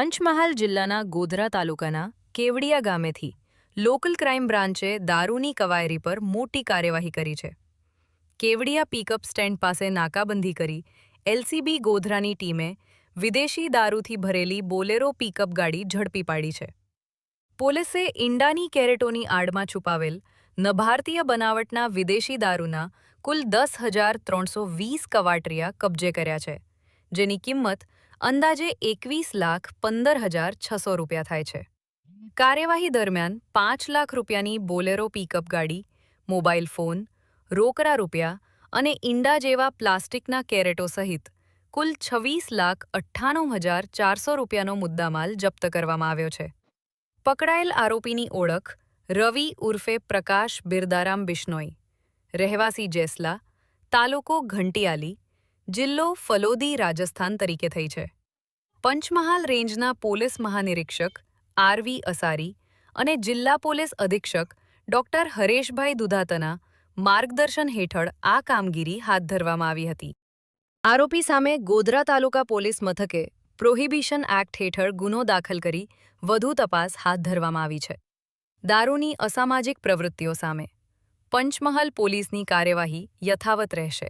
પંચમહાલ જિલ્લાના ગોધરા તાલુકાના Kevadia ગામેથી local crime બ્રાન્ચે દારૂની કવાયરી પર મોટી કાર્યવાહી કરી છે. કેવડિયા પિકઅપ સ્ટેન્ડ પાસે નાકાબંધી કરી એલસીબી ગોધરાની ટીમે વિદેશી દારૂથી ભરેલી બોલેરો પિકઅપ ગાડી ઝડપી પાડી છે. પોલીસે ઈંડાની કેરેટોની આડમાં છુપાવેલ નભારતીય બનાવટના વિદેશી દારૂના કુલ 10,320 કવાટરિયા કબજે કર્યા છે, જેની કિંમત અંદાજે 21,15,600 રૂપિયા થાય છે. કાર્યવાહી દરમિયાન 5 લાખ રૂપિયાની બોલેરો પિકઅપ ગાડી, મોબાઈલ ફોન, રોકડા રૂપિયા અને ઈંડા જેવા પ્લાસ્ટિકના કેરેટો સહિત કુલ 26,98,400 રૂપિયાનો મુદ્દામાલ જપ્ત કરવામાં આવ્યો છે. પકડાયેલ આરોપીની ઓળખ રવિ ઉર્ફે પ્રકાશ બિરદારામ બિશ્નોઈ, રહેવાસી જેસલા, તાલુકો ઘંટિયાલી, જિલ્લો ફલોદી, રાજસ્થાન તરીકે થઈ છે. પંચમહાલ રેન્જના પોલીસ મહાનિરીક્ષક આરવી અસારી અને જિલ્લા પોલીસ અધિક્ષક ડોક્ટર હરેશભાઈ દુધાતના માર્ગદર્શન હેઠળ આ કામગીરી હાથ ધરવામાં આવી હતી. આરોપી સામે ગોધરા તાલુકા પોલીસ મથકે પ્રોહિબિશન એક્ટ હેઠળ ગુનો દાખલ કરી વધુ તપાસ હાથ ધરવામાં આવી છે. દારૂની અસામાજિક પ્રવૃત્તિઓ સામે પંચમહાલ પોલીસની કાર્યવાહી યથાવત રહેશે.